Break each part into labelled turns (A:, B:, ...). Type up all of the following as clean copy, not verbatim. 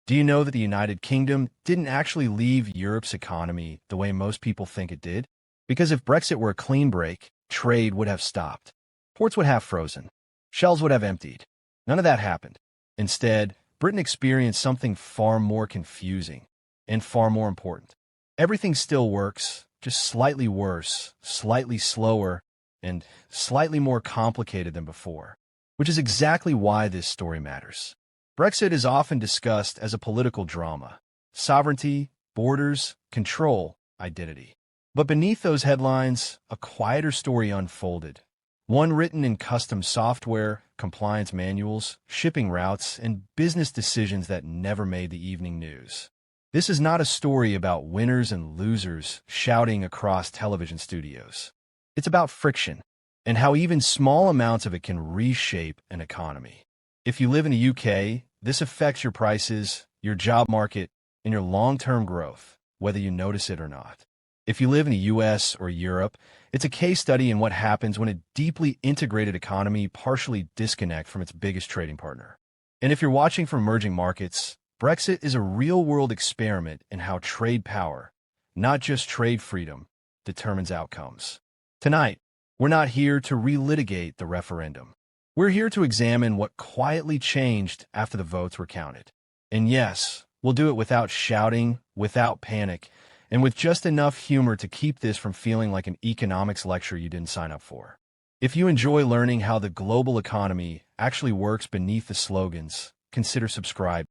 A: Do you know that the United Kingdom didn't actually leave Europe's economy the way most people think it did? Because if Brexit were a clean break, trade would have stopped. Ports would have frozen. Shelves would have emptied. None of that happened. Instead, Britain experienced something far more confusing and far more important. Everything still works, just slightly worse, slightly slower, and slightly more complicated than before, which is exactly why this story matters. Brexit is often discussed as a political drama: sovereignty, borders, control, identity. But beneath those headlines, a quieter story unfolded. One written in custom software, compliance manuals, shipping routes, and business decisions that never made the evening news. This is not a story about winners and losers shouting across television studios. It's about friction, and how even small amounts of it can reshape an economy. If you live in the UK, this affects your prices, your job market, and your long-term growth, whether you notice it or not. If you live in the US or Europe, it's a case study in what happens when a deeply integrated economy partially disconnects from its biggest trading partner. And if you're watching from emerging markets, Brexit is a real-world experiment in how trade power, not just trade freedom, determines outcomes. Tonight, we're not here to relitigate the referendum. We're here to examine what quietly changed after the votes were counted. And yes, we'll do it without shouting, without panic, and with just enough humor to keep this from feeling like an economics lecture you didn't sign up for. If you enjoy learning how the global economy actually works beneath the slogans, consider subscribe.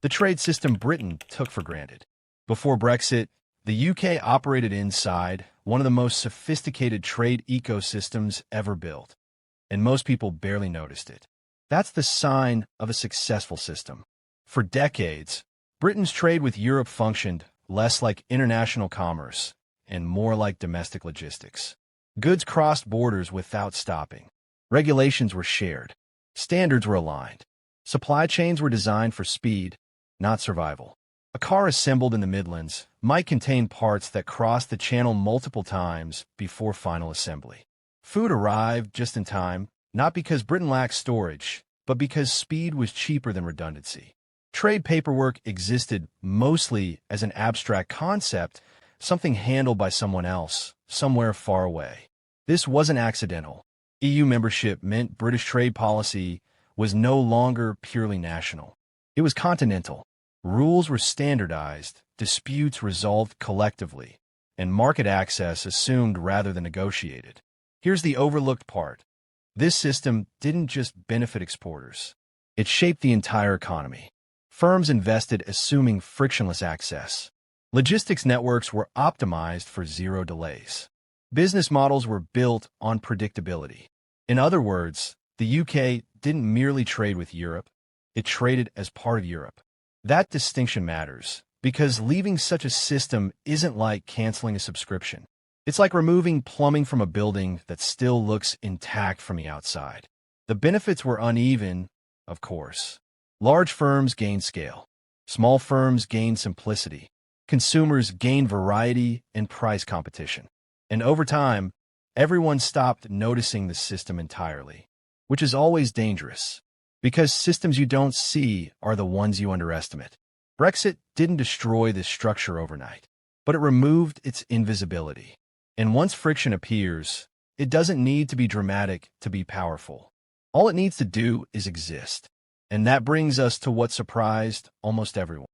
A: The trade system Britain took for granted. Before Brexit, the UK operated inside one of the most sophisticated trade ecosystems ever built, and most people barely noticed it. That's the sign of a successful system. For decades, Britain's trade with Europe functioned less like international commerce and more like domestic logistics. Goods crossed borders without stopping. Regulations were shared. Standards were aligned. Supply chains were designed for speed, not survival. A car assembled in the Midlands might contain parts that crossed the channel multiple times before final assembly. Food arrived just in time, not because Britain lacked storage, but because speed was cheaper than redundancy. Trade paperwork existed mostly as an abstract concept, something handled by someone else, somewhere far away. This wasn't accidental. EU membership meant British trade policy was no longer purely national. It was continental. Rules were standardized, disputes resolved collectively, and market access assumed rather than negotiated. Here's the overlooked part. This system didn't just benefit exporters. It shaped the entire economy. Firms invested assuming frictionless access. Logistics networks were optimized for zero delays. Business models were built on predictability. In other words, the UK didn't merely trade with Europe, it traded as part of Europe. That distinction matters, because leaving such a system isn't like canceling a subscription. It's like removing plumbing from a building that still looks intact from the outside. The benefits were uneven, of course. Large firms gained scale. Small firms gained simplicity. Consumers gained variety and price competition. And over time, everyone stopped noticing the system entirely, which is always dangerous, because systems you don't see are the ones you underestimate. Brexit didn't destroy this structure overnight, but it removed its invisibility. And once friction appears, it doesn't need to be dramatic to be powerful. All it needs to do is exist. And that brings us to what surprised almost everyone.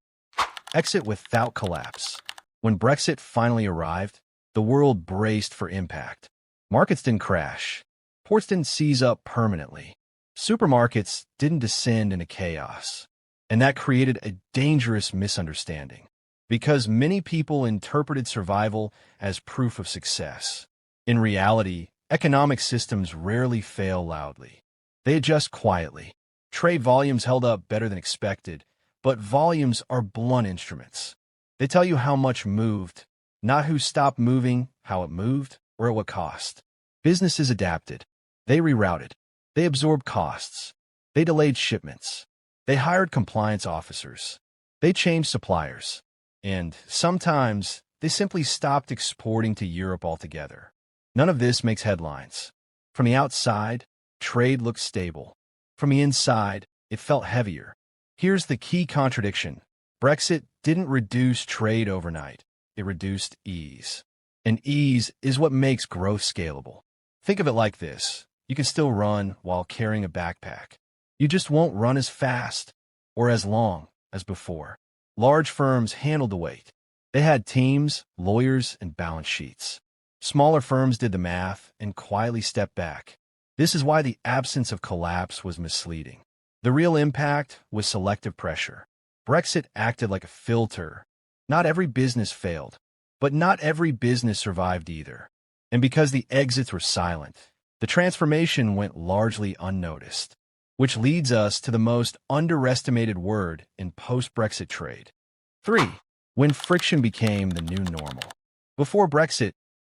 A: Exit without collapse. When Brexit finally arrived, the world braced for impact. Markets didn't crash. Ports didn't seize up permanently. Supermarkets didn't descend into chaos. And that created a dangerous misunderstanding, because many people interpreted survival as proof of success. In reality, economic systems rarely fail loudly. They adjust quietly. Trade volumes held up better than expected, but volumes are blunt instruments. They tell you how much moved, not who stopped moving, how it moved, or at what cost. Businesses adapted. They rerouted. They absorbed costs. They delayed shipments. They hired compliance officers. They changed suppliers. And sometimes, they simply stopped exporting to Europe altogether. None of this makes headlines. From the outside, trade looked stable. From the inside, it felt heavier. Here's the key contradiction. Brexit didn't reduce trade overnight. It reduced ease. And ease is what makes growth scalable. Think of it like this. You can still run while carrying a backpack. You just won't run as fast or as long as before. Large firms handled the weight. They had teams, lawyers, and balance sheets. Smaller firms did the math and quietly stepped back. This is why the absence of collapse was misleading. The real impact was selective pressure. Brexit acted like a filter. Not every business failed, but not every business survived either. And because the exits were silent, the transformation went largely unnoticed. Which leads us to the most underestimated word in post-Brexit trade. 3. When friction became the new normal. Before Brexit,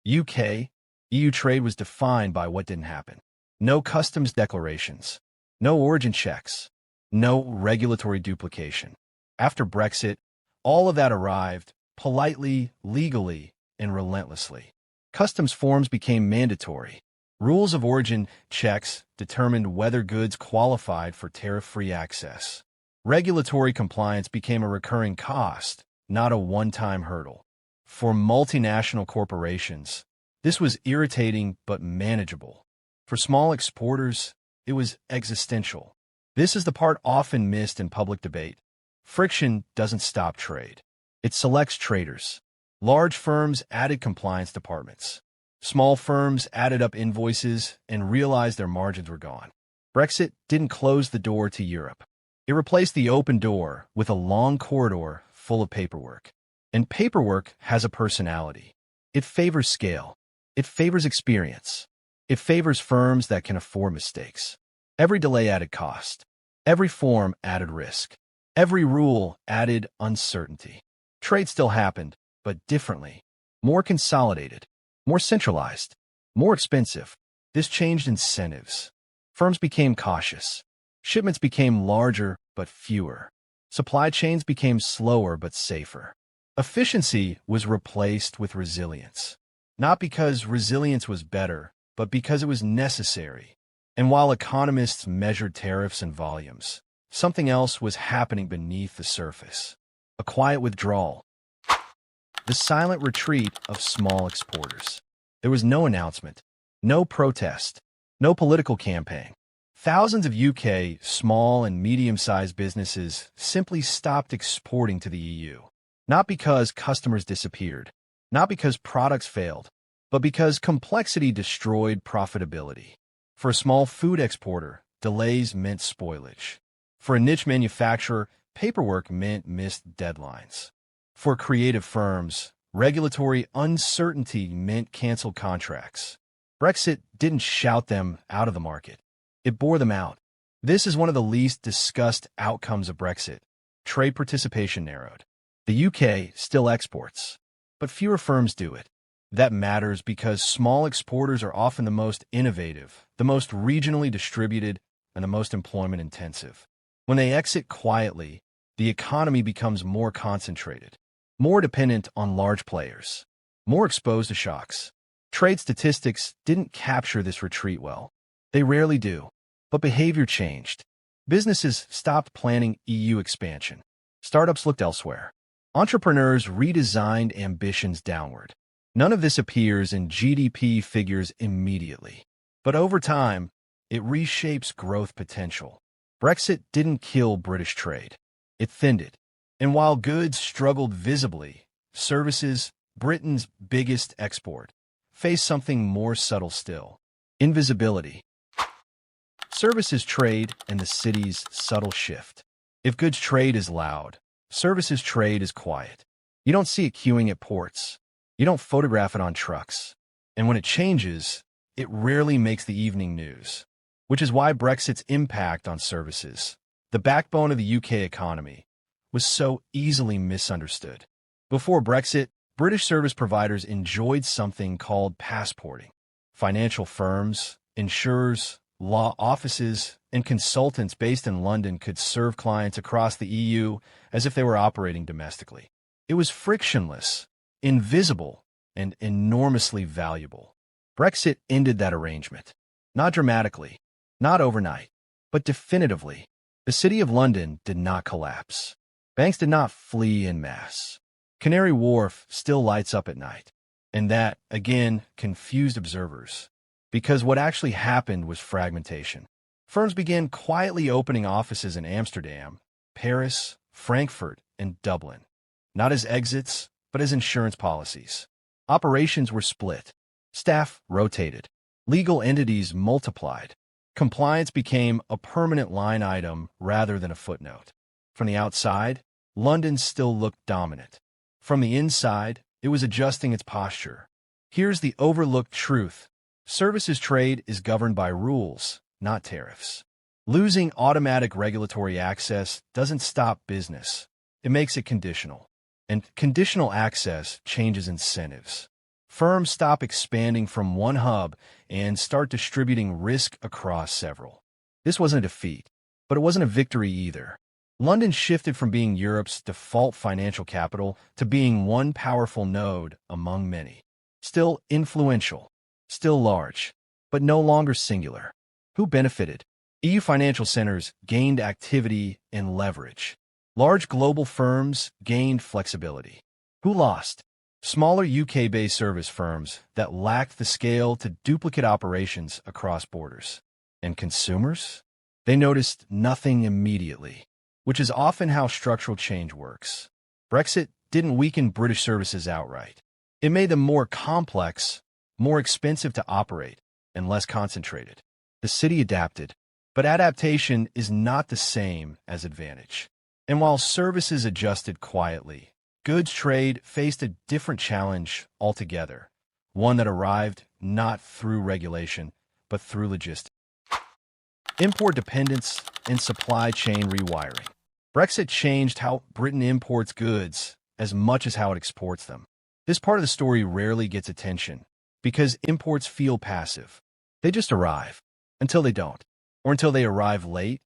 A: UK-EU trade was defined by what didn't happen. No customs declarations, no origin checks, no regulatory duplication. After Brexit, all of that arrived, politely, legally, and relentlessly. Customs forms became mandatory. Rules of origin checks determined whether goods qualified for tariff-free access. Regulatory compliance became a recurring cost, not a one-time hurdle. For multinational corporations, this was irritating but manageable. For small exporters, it was existential. This is the part often missed in public debate. Friction doesn't stop trade. It selects traders. Large firms added compliance departments. Small firms added up invoices and realized their margins were gone. Brexit didn't close the door to Europe. It replaced the open door with a long corridor full of paperwork. And paperwork has a personality. It favors scale. It favors experience. It favors firms that can afford mistakes. Every delay added cost. Every form added risk. Every rule added uncertainty. Trade still happened, but differently. More consolidated. More centralized, more expensive. This changed incentives. Firms became cautious. Shipments became larger but fewer. Supply chains became slower but safer. Efficiency was replaced with resilience. Not because resilience was better, but because it was necessary. And while economists measured tariffs and volumes, something else was happening beneath the surface. A quiet withdrawal. The silent retreat of small exporters. There was no announcement, no protest, no political campaign. Thousands of UK small and medium-sized businesses simply stopped exporting to the EU. Not because customers disappeared, not because products failed, but because complexity destroyed profitability. For a small food exporter, delays meant spoilage. For a niche manufacturer, paperwork meant missed deadlines. For creative firms, regulatory uncertainty meant canceled contracts. Brexit didn't shout them out of the market. It bore them out. This is one of the least discussed outcomes of Brexit. Trade participation narrowed. The UK still exports, but fewer firms do it. That matters because small exporters are often the most innovative, the most regionally distributed, and the most employment-intensive. When they exit quietly, the economy becomes more concentrated, more dependent on large players, more exposed to shocks. Trade statistics didn't capture this retreat well. They rarely do. But behavior changed. Businesses stopped planning EU expansion. Startups looked elsewhere. Entrepreneurs redesigned ambitions downward. None of this appears in GDP figures immediately. But over time, it reshapes growth potential. Brexit didn't kill British trade. It thinned it. And while goods struggled visibly, services, Britain's biggest export, faced something more subtle still: invisibility. Services trade and the city's subtle shift. If goods trade is loud, services trade is quiet. You don't see it queuing at ports. You don't photograph it on trucks. And when it changes, it rarely makes the evening news. Which is why Brexit's impact on services, the backbone of the UK economy, was so easily misunderstood. Before Brexit, British service providers enjoyed something called passporting. Financial firms, insurers, law offices, and consultants based in London could serve clients across the EU as if they were operating domestically. It was frictionless, invisible, and enormously valuable. Brexit ended that arrangement. Not dramatically, not overnight, but definitively. The City of London did not collapse. Banks did not flee en masse. Canary Wharf still lights up at night. And that, again, confused observers. Because what actually happened was fragmentation. Firms began quietly opening offices in Amsterdam, Paris, Frankfurt, and Dublin. Not as exits, but as insurance policies. Operations were split. Staff rotated. Legal entities multiplied. Compliance became a permanent line item rather than a footnote. From the outside, London still looked dominant. From the inside, it was adjusting its posture. Here's the overlooked truth. Services trade is governed by rules, not tariffs. Losing automatic regulatory access doesn't stop business. It makes it conditional. And conditional access changes incentives. Firms stop expanding from one hub and start distributing risk across several. This wasn't a defeat, but it wasn't a victory either. London shifted from being Europe's default financial capital to being one powerful node among many. Still influential, still large, but no longer singular. Who benefited? EU financial centers gained activity and leverage. Large global firms gained flexibility. Who lost? Smaller UK-based service firms that lacked the scale to duplicate operations across borders. And consumers? They noticed nothing immediately, which is often how structural change works. Brexit didn't weaken British services outright. It made them more complex, more expensive to operate, and less concentrated. The city adapted, but adaptation is not the same as advantage. And while services adjusted quietly, goods trade faced a different challenge altogether, one that arrived not through regulation, but through logistics. Import dependence and supply chain rewiring. Brexit changed how Britain imports goods as much as how it exports them. This part of the story rarely gets attention because imports feel passive. They just arrive until they don't, or until they arrive late,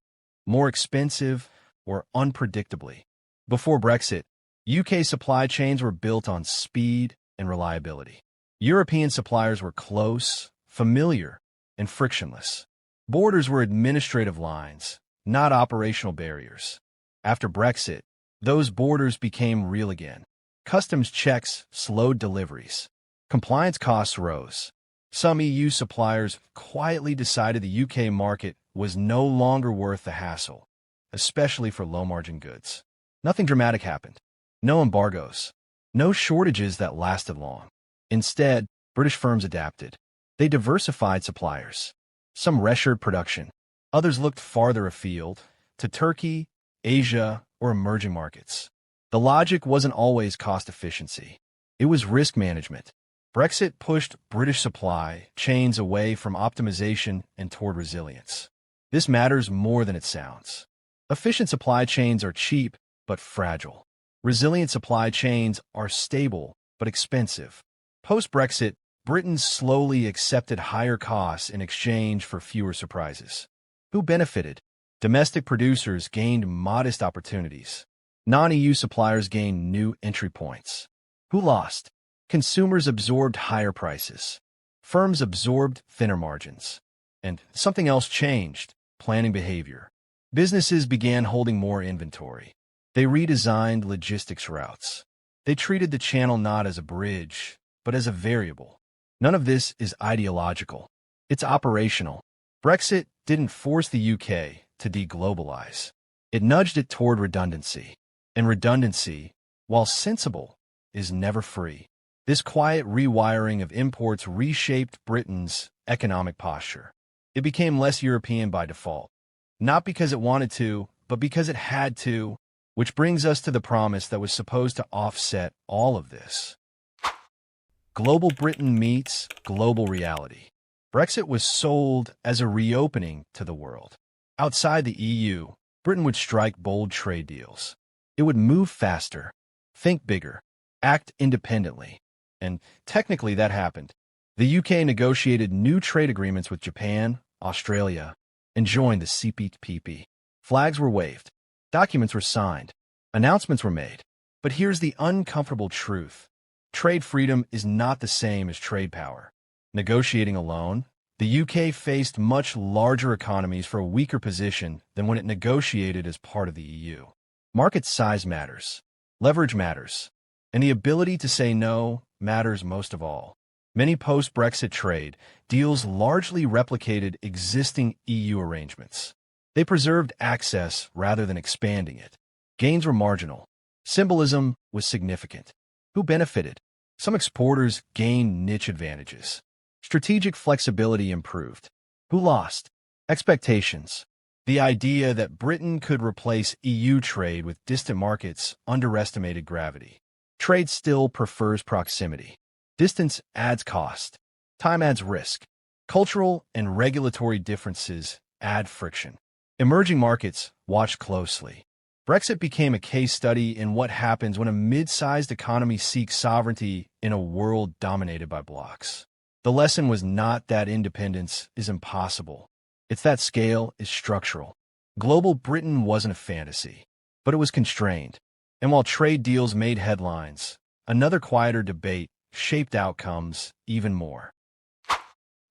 A: more expensive, or unpredictably. Before Brexit, UK supply chains were built on speed and reliability. European suppliers were close, familiar, and frictionless. Borders were administrative lines, not operational barriers. After Brexit, those borders became real again. Customs checks slowed deliveries. Compliance costs rose. Some EU suppliers quietly decided the UK market was no longer worth the hassle, especially for low-margin goods. Nothing dramatic happened. No embargoes. No shortages that lasted long. Instead, British firms adapted. They diversified suppliers. Some reshaped production. Others looked farther afield, to Turkey, Asia, or emerging markets. The logic wasn't always cost efficiency. It was risk management. Brexit pushed British supply chains away from optimization and toward resilience. This matters more than it sounds. Efficient supply chains are cheap, but fragile. Resilient supply chains are stable, but expensive. Post-Brexit, Britain slowly accepted higher costs in exchange for fewer surprises. Who benefited? Domestic producers gained modest opportunities. Non-EU suppliers gained new entry points. Who lost? Consumers absorbed higher prices. Firms absorbed thinner margins. And something else changed: planning behavior. Businesses began holding more inventory. They redesigned logistics routes. They treated the channel not as a bridge, but as a variable. None of this is ideological. It's operational. Brexit didn't force the UK to deglobalize. It nudged it toward redundancy. And redundancy, while sensible, is never free. This quiet rewiring of imports reshaped Britain's economic posture. It became less European by default. Not because it wanted to, but because it had to, which brings us to the promise that was supposed to offset all of this. Global Britain meets global reality. Brexit was sold as a reopening to the world. Outside the EU, Britain would strike bold trade deals. It would move faster, think bigger, act independently. And technically that happened. The UK negotiated new trade agreements with Japan, Australia, and joined the CPTPP. Flags were waved. Documents were signed. Announcements were made. But here's the uncomfortable truth. Trade freedom is not the same as trade power. Negotiating alone, the UK faced much larger economies for a weaker position than when it negotiated as part of the EU. Market size matters. Leverage matters. And the ability to say no matters most of all. Many post-Brexit trade deals largely replicated existing EU arrangements. They preserved access rather than expanding it. Gains were marginal. Symbolism was significant. Who benefited? Some exporters gained niche advantages. Strategic flexibility improved. Who lost? Expectations. The idea that Britain could replace EU trade with distant markets underestimated gravity. Trade still prefers proximity. Distance adds cost. Time adds risk. Cultural and regulatory differences add friction. Emerging markets watched closely. Brexit became a case study in what happens when a mid-sized economy seeks sovereignty in a world dominated by blocs. The lesson was not that independence is impossible. It's that scale is structural. Global Britain wasn't a fantasy, but it was constrained. And while trade deals made headlines, another quieter debate shaped outcomes even more.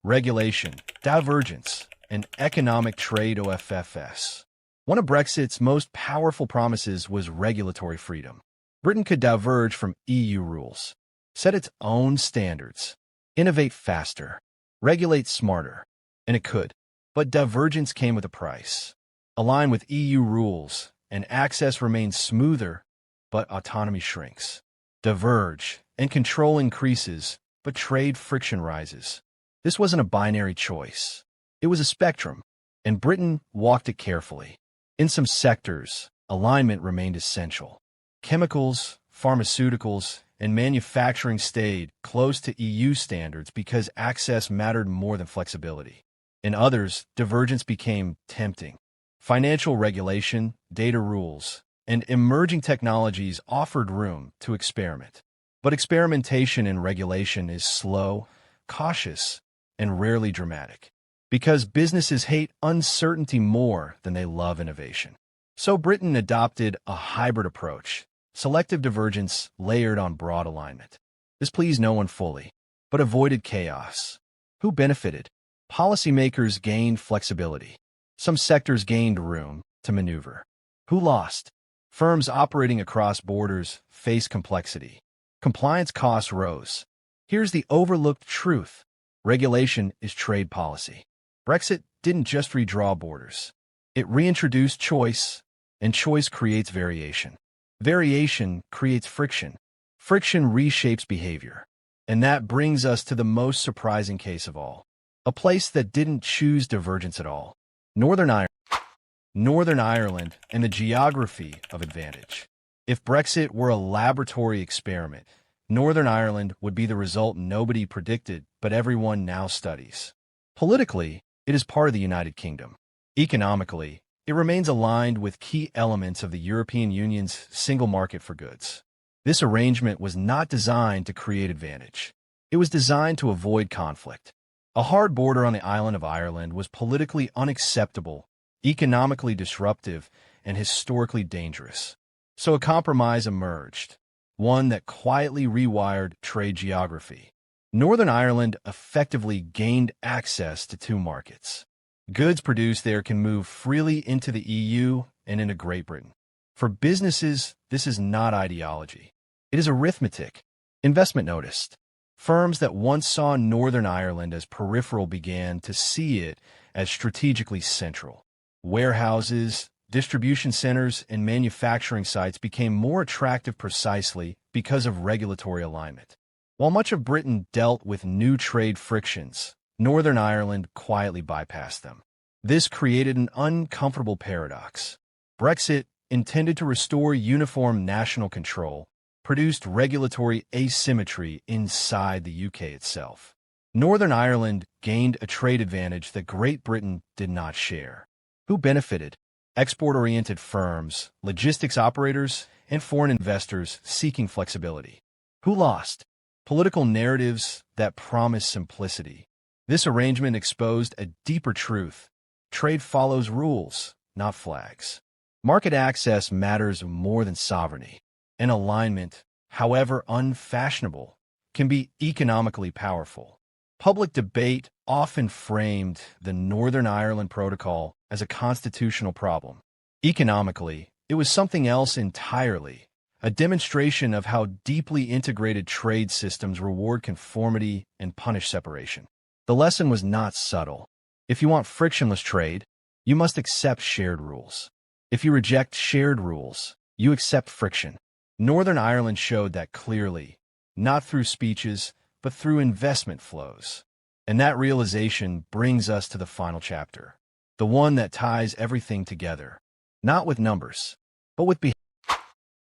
A: Regulation, divergence, and economic trade OFFS. One of Brexit's most powerful promises was regulatory freedom. Britain could diverge from EU rules, set its own standards, innovate faster, regulate smarter, and it could. But divergence came with a price. Align with EU rules, and access remains smoother, but autonomy shrinks. Diverge, and control increases, but trade friction rises. This wasn't a binary choice. It was a spectrum, and Britain walked it carefully. In some sectors, alignment remained essential. Chemicals, pharmaceuticals, and manufacturing stayed close to EU standards because access mattered more than flexibility. In others, divergence became tempting. Financial regulation, data rules, and emerging technologies offered room to experiment. But experimentation in regulation is slow, cautious, and rarely dramatic, because businesses hate uncertainty more than they love innovation. So Britain adopted a hybrid approach, selective divergence layered on broad alignment. This pleased no one fully, but avoided chaos. Who benefited? Policymakers gained flexibility. Some sectors gained room to maneuver. Who lost? Firms operating across borders faced complexity. Compliance costs rose. Here's the overlooked truth. Regulation is trade policy. Brexit didn't just redraw borders. It reintroduced choice, and choice creates variation. Variation creates friction. Friction reshapes behavior. And that brings us to the most surprising case of all. A place that didn't choose divergence at all. Northern Ireland and the geography of advantage. If Brexit were a laboratory experiment, Northern Ireland would be the result nobody predicted, but everyone now studies. Politically, it is part of the United Kingdom. Economically, it remains aligned with key elements of the European Union's single market for goods. This arrangement was not designed to create advantage. It was designed to avoid conflict. A hard border on the island of Ireland was politically unacceptable, economically disruptive, and historically dangerous. So a compromise emerged, one that quietly rewired trade geography. Northern Ireland effectively gained access to two markets. Goods produced there can move freely into the EU and into Great Britain. For businesses, this is not ideology. It is arithmetic. Investment noticed. Firms that once saw Northern Ireland as peripheral began to see it as strategically central. Warehouses, distribution centers, and manufacturing sites became more attractive precisely because of regulatory alignment. While much of Britain dealt with new trade frictions, Northern Ireland quietly bypassed them. This created an uncomfortable paradox. Brexit, intended to restore uniform national control, produced regulatory asymmetry inside the UK itself. Northern Ireland gained a trade advantage that Great Britain did not share. Who benefited? Export-oriented firms, logistics operators, and foreign investors seeking flexibility. Who lost? Political narratives that promise simplicity. This arrangement exposed a deeper truth. Trade follows rules, not flags. Market access matters more than sovereignty. And alignment, however unfashionable, can be economically powerful. Public debate often framed the Northern Ireland Protocol as a constitutional problem. Economically, It was something else entirely, a demonstration of how deeply integrated trade systems reward conformity and punish separation. The lesson was not subtle. If you want frictionless trade, you must accept shared rules. If you reject shared rules, you accept friction. Northern Ireland showed that clearly, not through speeches, but through investment flows. And that realization brings us to the final chapter, the one that ties everything together, not with numbers, but with behavior.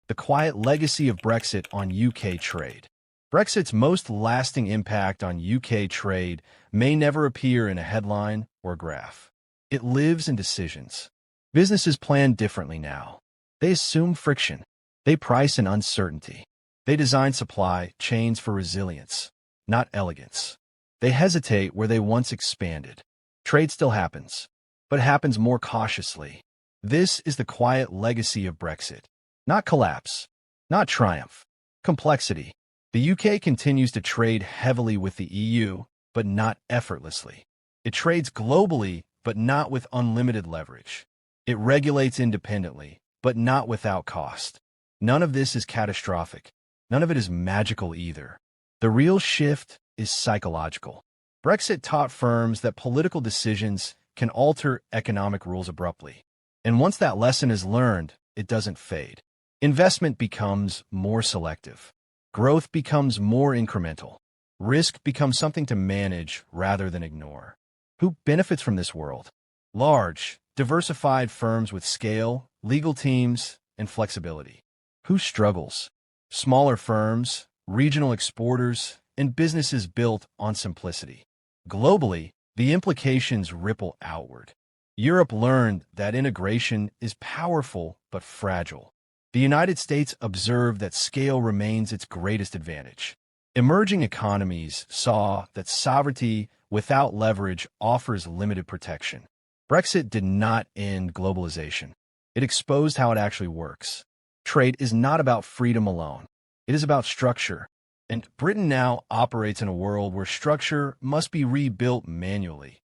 A: The quiet legacy of Brexit on UK trade. Brexit's most lasting impact on UK trade may never appear in a headline or graph. It lives in decisions. Businesses plan differently now. They assume friction. They price in uncertainty. They design supply chains for resilience, not elegance. They hesitate where they once expanded. Trade still happens, but happens more cautiously. This is the quiet legacy of Brexit. Not collapse, not triumph, complexity. The UK continues to trade heavily with the EU, but not effortlessly. It trades globally, but not with unlimited leverage. It regulates independently, but not without cost. None of this is catastrophic. None of it is magical either. The real shift is psychological. Brexit taught firms that political decisions can alter economic rules abruptly. And once that lesson is learned, it doesn't fade. Investment becomes more selective. Growth becomes more incremental. Risk becomes something to manage rather than ignore. Who benefits from this world? Large, diversified firms with scale, legal teams, and flexibility. Who struggles? Smaller firms, regional exporters, and businesses built on simplicity. Globally, the implications ripple outward. Europe learned that integration is powerful but fragile. The United States observed that scale remains its greatest advantage. Emerging economies saw that sovereignty without leverage offers limited protection. Brexit did not end globalization. It exposed how it actually works. Trade is not about freedom alone. It is about structure. And Britain now operates in a world where structure must be rebuilt manually,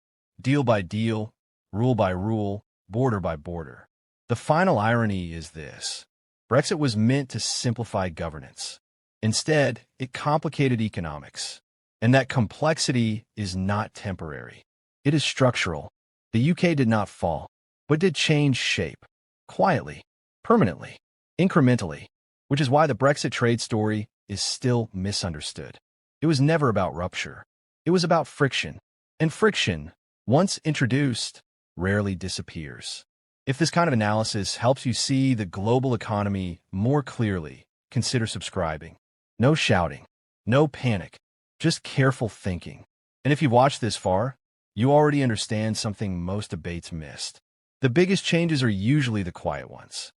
A: deal by deal, rule by rule, border by border. The final irony is this. Brexit was meant to simplify governance. Instead, it complicated economics. And that complexity is not temporary. It is structural. The UK did not fall, but did change shape. Quietly, permanently, incrementally. Which is why the Brexit trade story is still misunderstood. It was never about rupture. It was about friction. And friction, once introduced, rarely disappears. If this kind of analysis helps you see the global economy more clearly, consider subscribing. No shouting, no panic, just careful thinking. And if you've watched this far, you already understand something most debates missed. The biggest changes are usually the quiet ones.